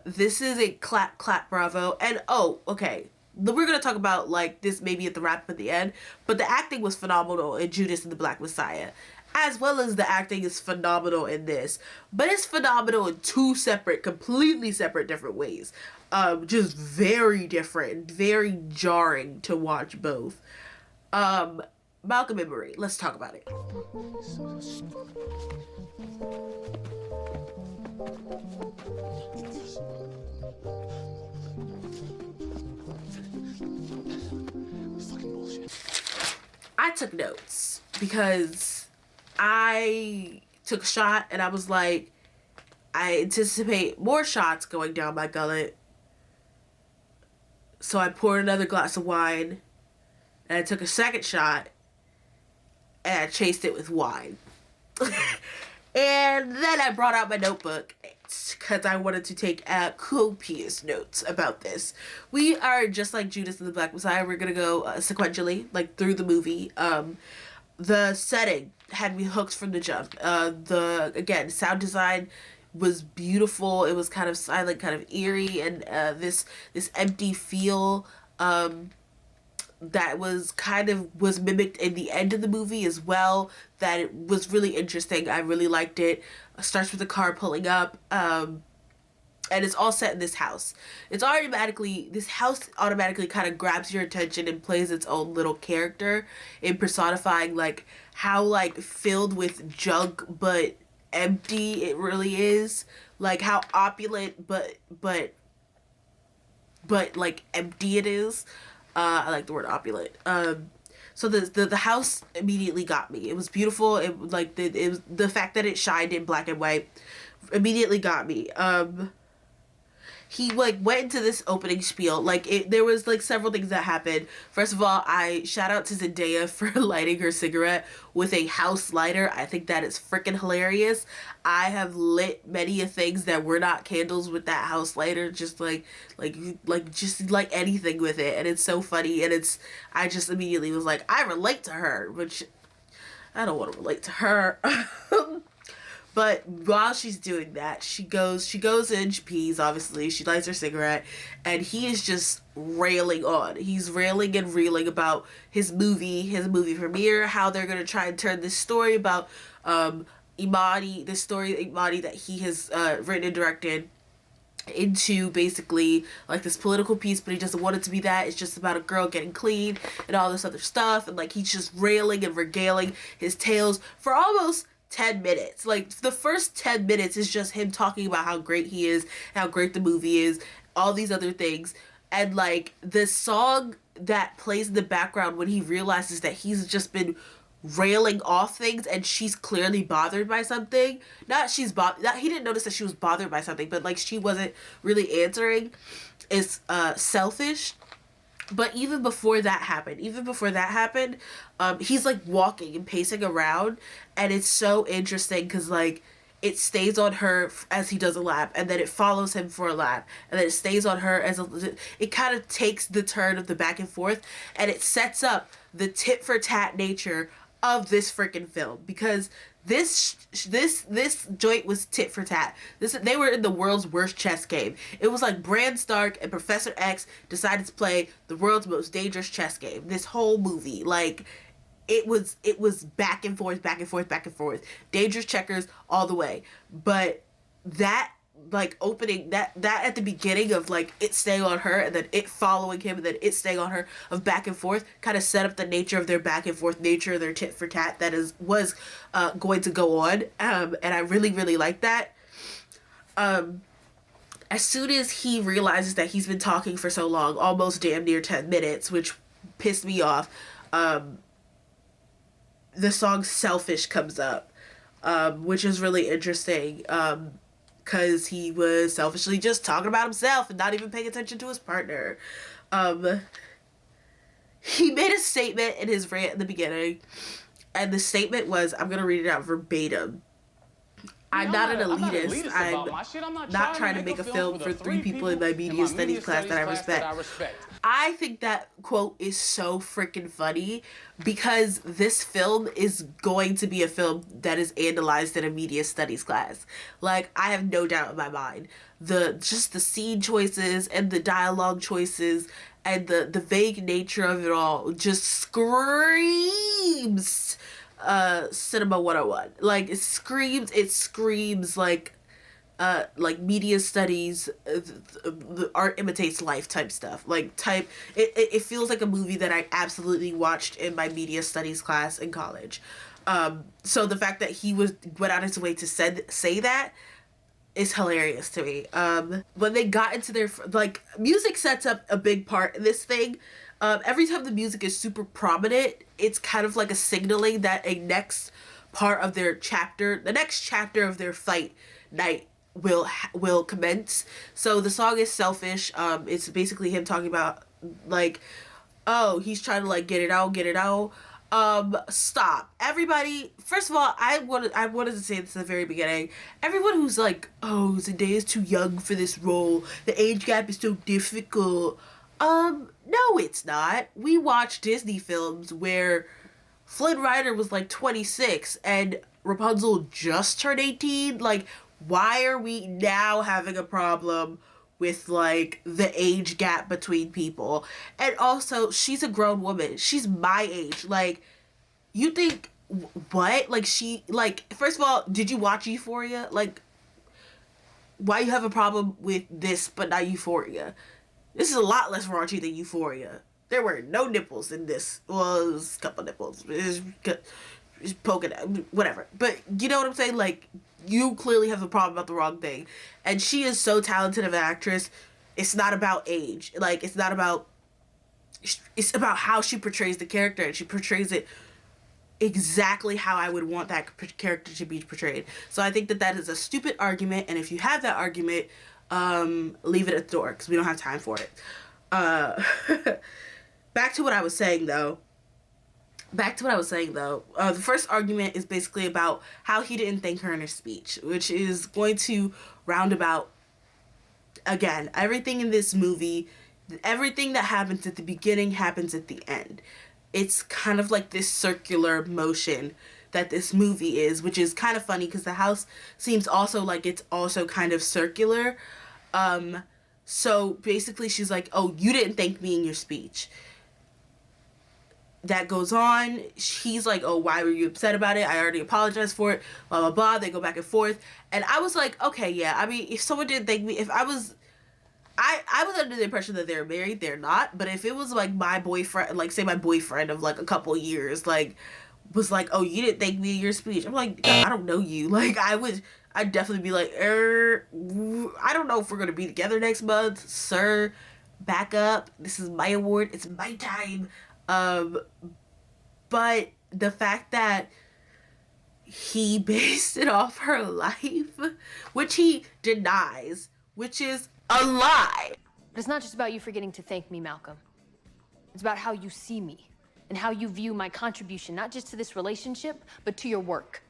This is a clap, clap, bravo, and oh, okay. We're going to talk about, like, this maybe at the wrap at the end, but the acting was phenomenal in Judas and the Black Messiah. as well as the acting is phenomenal in this, but it's phenomenal in two separate, completely separate different ways. Just very different, very jarring to watch both. Malcolm and Marie, let's talk about it. I took notes because I took a shot and I was like, I anticipate more shots going down my gullet. So I poured another glass of wine and I took a second shot and I chased it with wine. And then I brought out my notebook because I wanted to take copious notes about this. We are just like Judas and the Black Messiah. We're going to go sequentially, like through the movie. The setting had me hooked from the jump. Again, sound design was beautiful. It was kind of silent, kind of eerie, and this empty feel that was mimicked in the end of the movie as well. That it was really interesting. I really liked it. It starts with the car pulling up, and it's all set in this house. This house automatically kind of grabs your attention and plays its own little character in personifying like how like filled with junk but empty it really is. Like how opulent but like empty it is. I like the word opulent. So the house immediately got me. It was beautiful. It was the fact that it shined in black and white immediately got me. He like went into this opening spiel. There was like several things that happened. First of all, I shout out to Zendaya for lighting her cigarette with a house lighter. I think that is freaking hilarious. I have lit many of things that were not candles with that house lighter, just like anything with it, and it's so funny. And I just immediately was like, I relate to her, which I don't want to relate to her. But while she's doing that, she goes in, she pees, obviously, she lights her cigarette, and he is just railing on. He's railing and reeling about his movie premiere, how they're going to try and turn this story about Imani that he has written and directed into basically like this political piece, but he doesn't want it to be that. It's just about a girl getting clean and all this other stuff, and like he's just railing and regaling his tales for almost 10 minutes. Like the first 10 minutes is just him talking about how great he is, how great the movie is, all these other things. And like the song that plays in the background when he realizes that he's just been railing off things and she's clearly bothered by something. He didn't notice that she was bothered by something, but like she wasn't really answering. Is Selfish. But even before that happened, he's like walking and pacing around, and it's so interesting because like it stays on her as he does a lap, and then it follows him for a lap, and then it stays on her it kind of takes the turn of the back and forth, and it sets up the tit for tat nature of this freaking film, because this joint was tit for tat. They were in the world's worst chess game. It was like Bran Stark and Professor X decided to play the world's most dangerous chess game. This whole movie, like it was back and forth, dangerous checkers all the way. But that like opening that at the beginning of like it staying on her and then it following him and then it staying on her of back and forth kind of set up the nature of their back and forth nature, their tit for tat that was going to go on, and I really really like that. As soon as he realizes that he's been talking for so long, almost damn near 10 minutes, which pissed me off, the song Selfish comes up, which is really interesting, because he was selfishly just talking about himself and not even paying attention to his partner. He made a statement in his rant in the beginning, and the statement was, I'm going to read it out verbatim. I'm not an elitist. I'm not trying to make a film for three people in my media studies class that I respect. I think that quote is so freaking funny because this film is going to be a film that is analyzed in a media studies class. Like, I have no doubt in my mind. The scene choices and the dialogue choices and the vague nature of it all just screams Cinema 101. Like, it screams like media studies, the art imitates life type stuff. It feels like a movie that I absolutely watched in my media studies class in college. So the fact that he went out his way to say that is hilarious to me. When they got into their, like, music sets up a big part in this thing. Every time the music is super prominent, it's kind of like a signaling that a next part of their chapter, the next chapter of their fight night will commence. So the song is Selfish. It's basically him talking about, like, oh, he's trying to, like, get it out. Stop. Everybody, first of all, I wanted to say this at the very beginning. Everyone who's like, oh, Zendaya is too young for this role. The age gap is so difficult. No, it's not. We watch Disney films where Flynn Rider was like 26 and Rapunzel just turned 18. Like, why are we now having a problem with, like, the age gap between people? And also, she's a grown woman. She's my age. Like, you think, what? Like, first of all, did you watch Euphoria? Like, why you have a problem with this but not Euphoria? This is a lot less raunchy than Euphoria. There were no nipples in this. Well, it was a couple nipples. It was poking out, whatever. But you know what I'm saying? Like, you clearly have a problem about the wrong thing. And she is so talented of an actress. It's not about age. Like, it's about how she portrays the character. And she portrays it exactly how I would want that character to be portrayed. So I think that is a stupid argument. And if you have that argument, leave it at the door, because we don't have time for it. Back to what I was saying, though. The first argument is basically about how he didn't thank her in her speech, which is going to roundabout, again, everything in this movie, everything that happens at the beginning happens at the end. It's kind of like this circular motion that this movie is, which is kind of funny because the house seems also like it's also kind of circular. So basically she's like, oh, you didn't thank me in your speech. That goes on. He's like, oh, why were you upset about it? I already apologized for it, blah, blah, blah. They go back and forth. And I was like, okay, yeah. I mean, if someone didn't thank me, if I was under the impression that they're married, they're not. But if it was like my boyfriend, like say my boyfriend of like a couple years, like was like, oh, you didn't thank me in your speech. I'm like, I don't know you. Like I'd definitely be like, I don't know if we're going to be together next month, sir. Back up. This is my award. It's my time. But the fact that he based it off her life, which he denies, which is a lie. But it's not just about you forgetting to thank me, Malcolm. It's about how you see me and how you view my contribution, not just to this relationship, but to your work.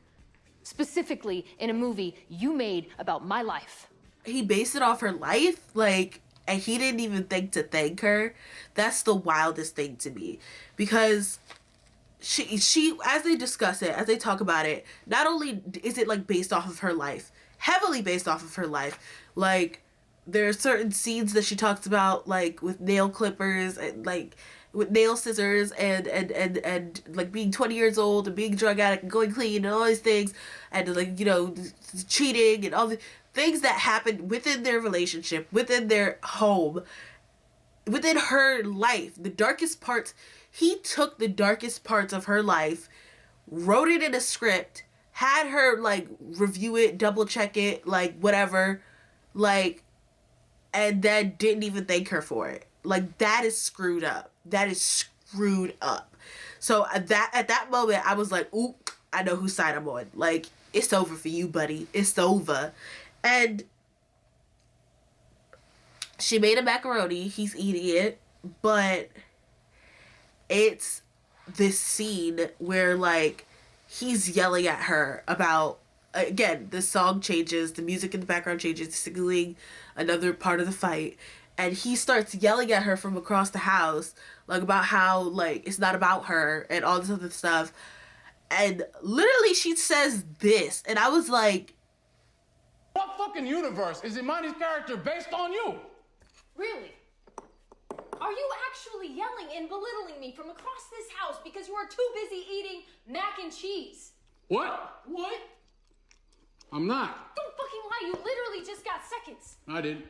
Specifically in a movie you made about my life. He based it off her life, like, and he didn't even think to thank her. That's the wildest thing to me, because she as they discuss it, as they talk about it, not only is it like based off of her life, heavily based off of her life, like there are certain scenes that she talks about, like with nail clippers and like with nail scissors and like being 20 years old and being a drug addict and going clean and all these things, and like, you know, cheating and all the things that happened within their relationship, within their home, within her life. The darkest parts, he took the darkest parts of her life, wrote it in a script, had her like review it, double check it, like whatever, like, and then didn't even thank her for it. Like, that is screwed up. That is screwed up. So at that moment, I was like, ooh, I know whose side I'm on. Like, it's over for you, buddy. It's over. And she made a macaroni. He's eating it. But it's this scene where, like, he's yelling at her about, again, the song changes, the music in the background changes, signaling another part of the fight. And he starts yelling at her from across the house, like, about how, like, it's not about her and all this other stuff. And literally she says this. And I was like, what fucking universe is Imani's character based on you? Really? Are you actually yelling and belittling me from across this house because you are too busy eating mac and cheese? What? What? I'm not. Don't fucking lie, you literally just got seconds. I didn't.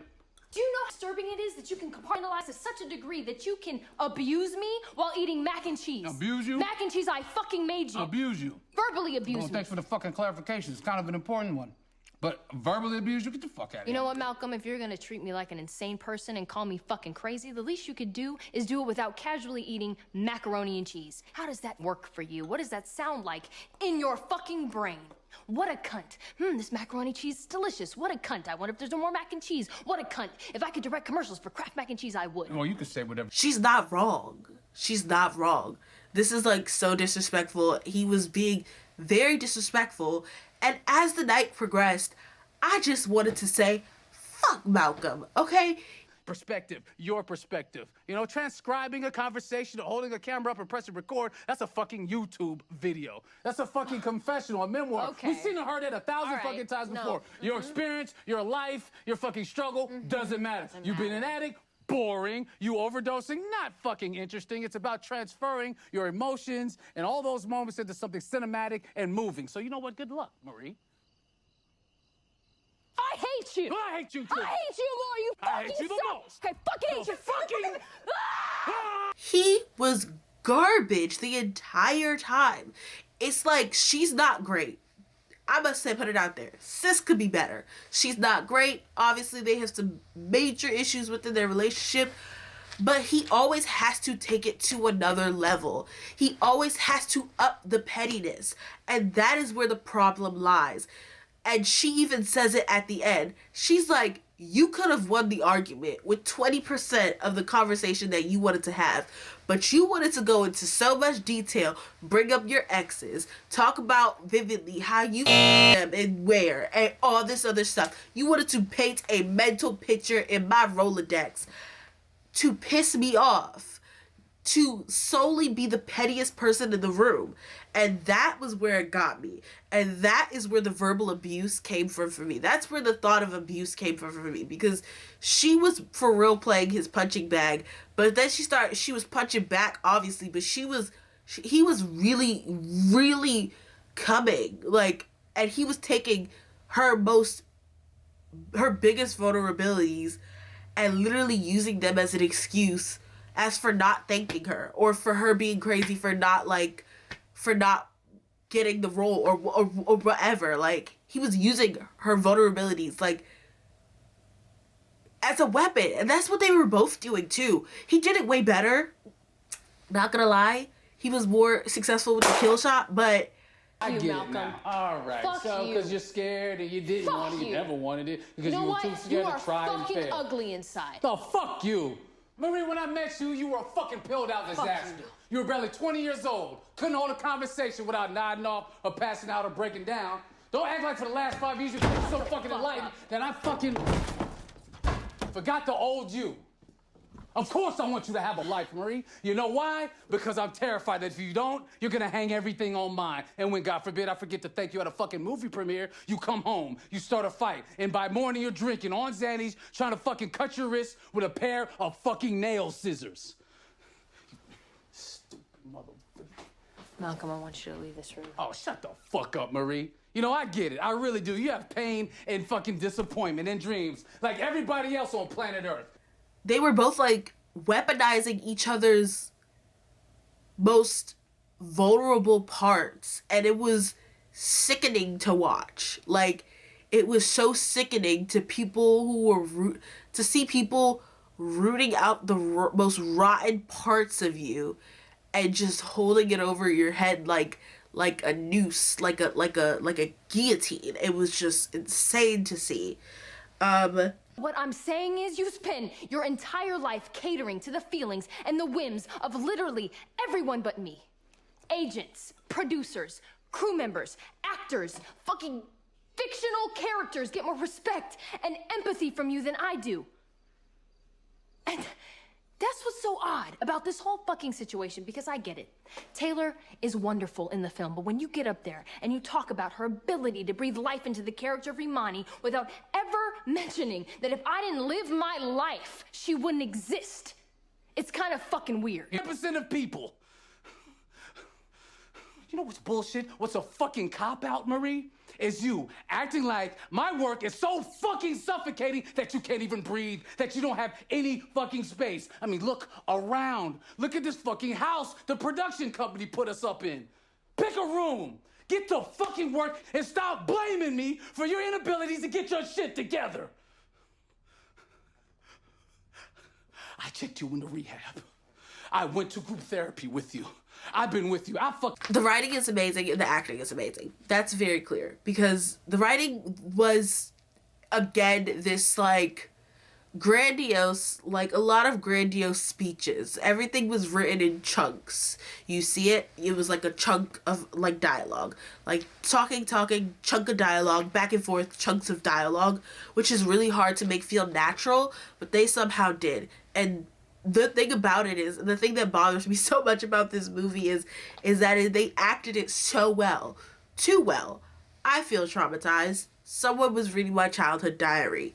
Do you know how disturbing it is that you can compartmentalize to such a degree that you can abuse me while eating mac and cheese? Abuse you? Mac and cheese, I fucking made you. Abuse you. Verbally abuse Well, me. thanks for the fucking clarification. It's kind of an important one. But verbally abuse you? Get the fuck out of here. You know what, Malcolm? If you're gonna treat me like an insane person and call me fucking crazy, the least you could do is do it without casually eating macaroni and cheese. How does that work for you? What does that sound like in your fucking brain? What a cunt. This macaroni cheese is delicious. What a cunt. I wonder if there's no more mac and cheese. What a cunt. If I could direct commercials for Kraft mac and cheese, I would. Well, you could say whatever. She's not wrong. She's not wrong. This is like so disrespectful. He was being very disrespectful. And as the night progressed, I just wanted to say, fuck Malcolm, okay? Perspective, your perspective. You know, transcribing a conversation or holding a camera up and pressing record, that's a fucking YouTube video. That's a fucking confessional, a memoir. Okay. We've seen and heard it 1,000 fucking times before. Your experience, your life, your fucking struggle, doesn't matter. You've been an addict, boring. You overdosing, not fucking interesting. It's about transferring your emotions and all those moments into something cinematic and moving. So you know what? Good luck, Marie. I hate you. I hate you too. I hate you more. You fucking I hate you the suck. most. I fucking hate you. Fucking. He was garbage the entire time. It's like, she's not great. I must say, put it out there. Sis could be better. She's not great. Obviously, they have some major issues within their relationship. But he always has to take it to another level. He always has to up the pettiness. And that is where the problem lies. And she even says it at the end. She's like, you could have won the argument with 20% of the conversation that you wanted to have. But you wanted to go into so much detail, bring up your exes, talk about vividly how you them and where, and all this other stuff. You wanted to paint a mental picture in my Rolodex to piss me off, to solely be the pettiest person in the room. And that was where it got me. And that is where the verbal abuse came from for me. That's where the thought of abuse came from for me. Because she was for real playing his punching bag. But then she was punching back, obviously. But he was really, really coming. Like, and he was taking her biggest vulnerabilities and literally using them as an excuse as for not thanking her, or for her being crazy for not getting the role, or whatever. Like, he was using her vulnerabilities like as a weapon, and that's what they were both doing too. He did it way better, not gonna lie. He was more successful with the kill shot, but I get Malcolm. it now. All right. Fuck so, you. because you're scared and you didn't Fuck want it, you you. never wanted it, because You know you were what? too scared You are to try and fucking fail. ugly inside. No, fuck you. Marie, when I met you, you were a fucking pilled out disaster. You were barely 20 years old. Couldn't hold a conversation without nodding off or passing out or breaking down. Don't act like for the last 5 years you've been so fucking enlightened that I fucking forgot the old you. Of course I want you to have a life, Marie. You know why? Because I'm terrified that if you don't, you're gonna hang everything on mine. And when, God forbid, I forget to thank you at a fucking movie premiere, you come home, you start a fight, and by morning you're drinking on Xannies, trying to fucking cut your wrist with a pair of fucking nail scissors. Stupid motherfucker. Malcolm, I want you to leave this room. Oh, shut the fuck up, Marie. You know, I get it. I really do. You have pain and fucking disappointment and dreams like everybody else on planet Earth. they were both like weaponizing each other's most vulnerable parts, and it was sickening to watch. Like, it was so sickening to people who were to see people rooting out the most rotten parts of you and just holding it over your head like a noose, like a guillotine. It was just insane to see. What I'm saying is you spend your entire life catering to the feelings and the whims of literally everyone but me. Agents, producers, crew members, actors, fucking fictional characters get more respect and empathy from you than I do. And that's what's so odd about this whole fucking situation, because I get it. Taylor is wonderful in the film, but when you get up there and you talk about her ability to breathe life into the character of Imani without ever mentioning that if I didn't live my life, she wouldn't exist, It's kind of fucking weird. 10% of people. You know what's bullshit? What's a fucking cop-out, Marie? Is you acting like my work is so fucking suffocating that you can't even breathe, that you don't have any fucking space. I mean, look around. Look at this fucking house the production company put us up in. Pick a room. Get to fucking work and stop blaming me for your inabilities to get your shit together. I checked you into rehab. I went to group therapy with you. I've been with you. The writing is amazing and the acting is amazing. That's very clear because the writing was, again, this like grandiose, like a lot of grandiose speeches. Everything was written in chunks. You see it? It was like a chunk of like dialogue, like talking, chunk of dialogue, back and forth, chunks of dialogue, which is really hard to make feel natural, but they somehow did. And the thing about it is, the thing that bothers me so much about this movie is that they acted it so well, too well. I feel traumatized. Someone was reading my childhood diary.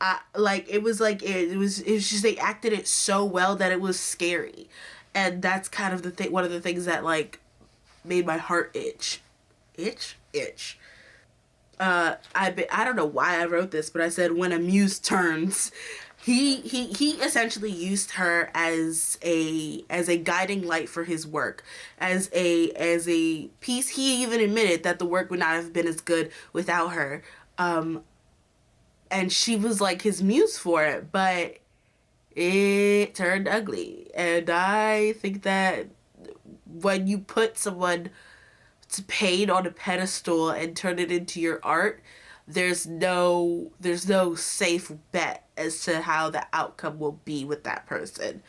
It was just they acted it so well that it was scary, and that's kind of the thing. One of the things that like made my heart itch. I don't know why I wrote this, but I said when a muse turns. He essentially used her as a guiding light for his work, as a piece. He even admitted that the work would not have been as good without her, and she was like his muse for it. But it turned ugly, and I think that when you put someone to paint on a pedestal and turn it into your art, there's no safe bet as to how the outcome will be with that person.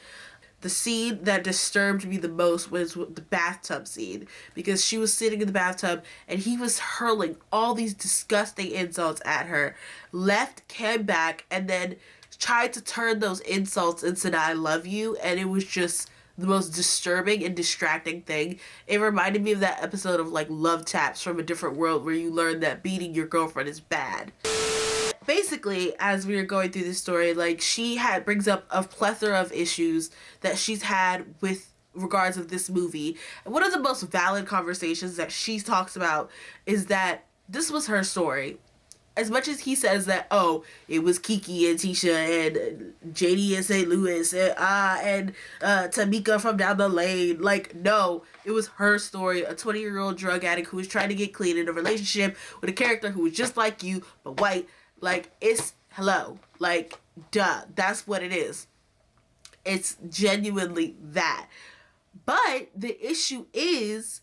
The scene that disturbed me the most was the bathtub scene, because she was sitting in the bathtub and he was hurling all these disgusting insults at her, left, came back, and then tried to turn those insults into I love you, and it was just the most disturbing and distracting thing. It reminded me of that episode of like Love Taps from a Different World where you learn that beating your girlfriend is bad. Basically, as we were going through this story, like she brings up a plethora of issues that she's had with regards of this movie. And one of the most valid conversations that she talks about is that this was her story. As much as he says that, oh, it was Kiki and Tisha and JD and St. Louis and Tamika from down the lane. Like, no, it was her story. A 20-year-old drug addict who was trying to get clean in a relationship with a character who was just like you, but white. Like, it's, hello. Like, duh. That's what it is. It's genuinely that. But the issue is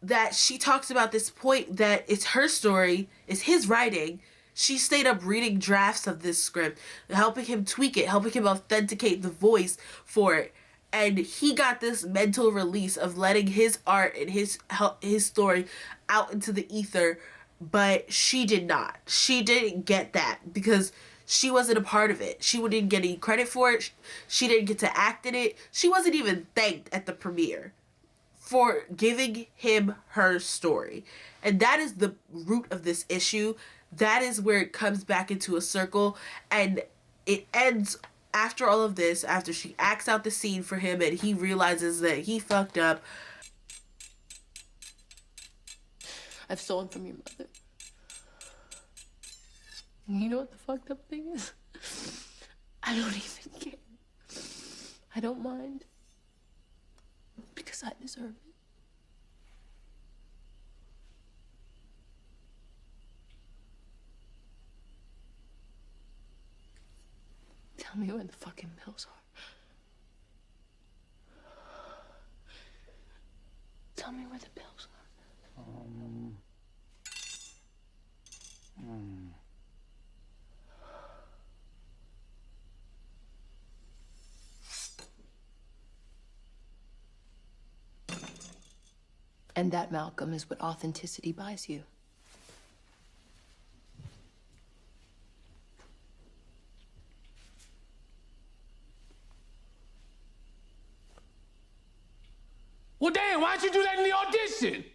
that she talks about this point that it's her story, it's his writing. She stayed up reading drafts of this script, helping him tweak it, helping him authenticate the voice for it. And he got this mental release of letting his art and his story out into the ether, but she did not. She didn't get that because she wasn't a part of it. She didn't get any credit for it. She didn't get to act in it. She wasn't even thanked at the premiere for giving him her story. And that is the root of this issue. That is where it comes back into a circle, and it ends after all of this, after she acts out the scene for him and he realizes that he fucked up. I've stolen from your mother. You know what the fucked up thing is? I don't even care. I don't mind. Because I deserve it. Tell me where the fucking pills are. Tell me where the pills are. And that, Malcolm, is what authenticity buys you. Well, damn, why'd you do that in the audition?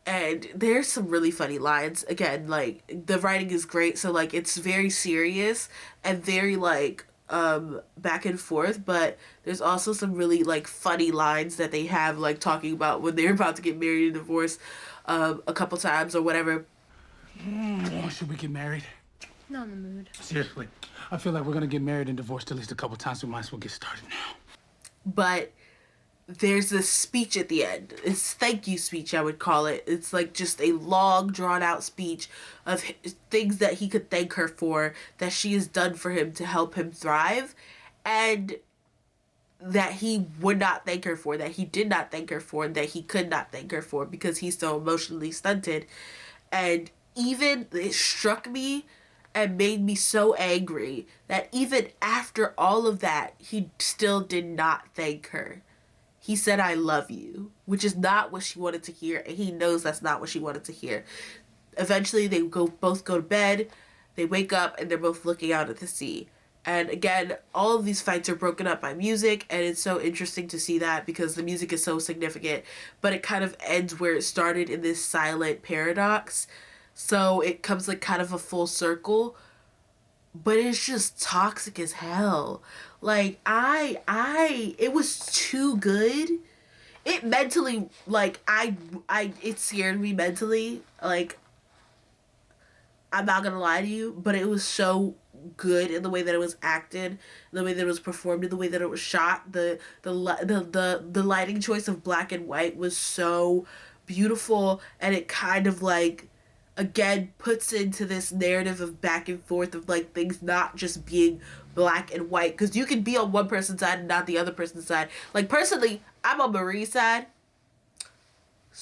And there's some really funny lines. Again, like, the writing is great, so, like, it's very serious and very, like, back and forth, but there's also some really like funny lines that they have, like talking about when they're about to get married and divorced a couple times or whatever. Should we get married? Not in the mood. Seriously, I feel like we're gonna get married and divorced at least a couple times. We might as well get started now. But there's this speech at the end. It's thank you speech, I would call it. It's like just a long, drawn out speech of things that he could thank her for, that she has done for him to help him thrive, and that he would not thank her for, that he did not thank her for, that he could not thank her for because he's so emotionally stunted. And even it struck me and made me so angry that even after all of that, he still did not thank her. He said, I love you, which is not what she wanted to hear, and he knows that's not what she wanted to hear. Eventually, they both go to bed, they wake up, and they're both looking out at the sea. And again, all of these fights are broken up by music, and it's so interesting to see that because the music is so significant, but it kind of ends where it started in this silent paradox. So it comes like kind of a full circle, but it's just toxic as hell. Like, it was too good. It mentally, like, it scared me mentally. Like, I'm not gonna lie to you, but it was so good in the way that it was acted, the way that it was performed, in the way that it was shot. The lighting choice of black and white was so beautiful, and it kind of like, again, puts into this narrative of back and forth of like things not just being black and white, because you can be on one person's side and not the other person's side. Like, personally, I'm on Marie's side.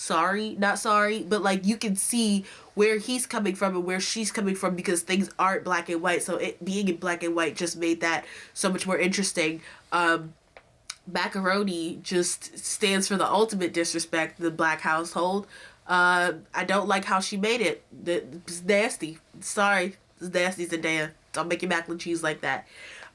Not sorry, but like you can see where he's coming from and where she's coming from because things aren't black and white. So it being in black and white just made that so much more interesting. Macaroni just stands for the ultimate disrespect in the black household. I don't like how she made it. It's nasty. Sorry, it's nasty, Zendaya. Don't make your mac and cheese like that.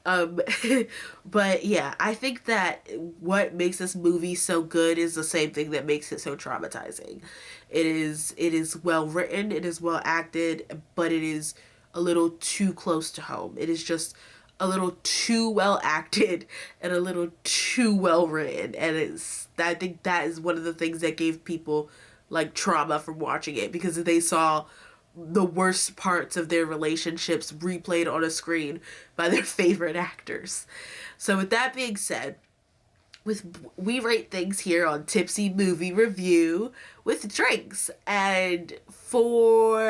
But yeah, I think that what makes this movie so good is the same thing that makes it so traumatizing. It is well written, it is well acted, but it is a little too close to home. It is just a little too well acted and a little too well written, and I think that is one of the things that gave people like trauma from watching it, because they saw the worst parts of their relationships replayed on a screen by their favorite actors. So with that being said, we rate things here on Tipsy Movie Review with drinks, and for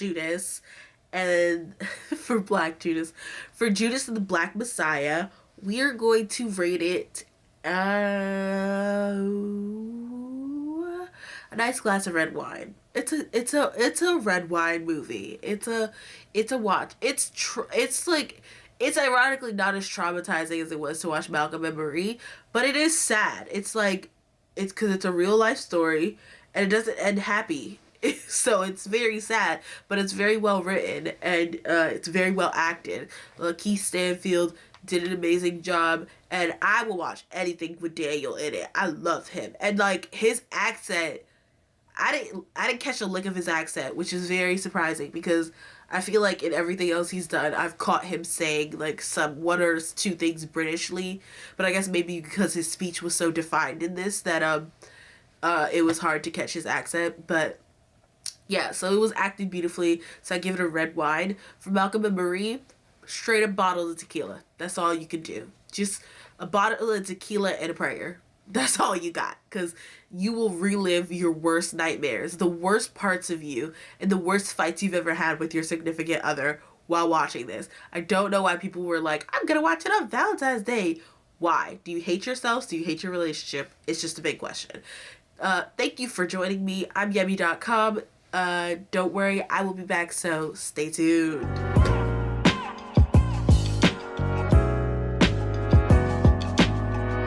Judas and the Black Messiah, we are going to rate it a nice glass of red wine. It's a red wine movie. It's a watch. It's ironically not as traumatizing as it was to watch Malcolm and Marie, but it is sad. It's because it's a real life story and it doesn't end happy. So it's very sad, but it's very well written and it's very well acted. Keith Stanfield did an amazing job, and I will watch anything with Daniel in it. I love him, and like his accent, I didn't catch a lick of his accent, which is very surprising because I feel like in everything else he's done, I've caught him saying like one or two things Britishly, but I guess maybe because his speech was so defined in this that it was hard to catch his accent. But yeah, so it was acted beautifully, so I give it a red wine. For Malcolm and Marie, straight up bottle of tequila. That's all you can do. Just a bottle of tequila and a prayer. That's all you got, because you will relive your worst nightmares, the worst parts of you, and the worst fights you've ever had with your significant other while watching this. I don't know why people were like, I'm gonna watch it on Valentine's Day. Why? Do you hate yourselves? Do you hate your relationship? It's just a big question. Thank you for joining me. I'm Yemi.com. Don't worry, I will be back, so stay tuned.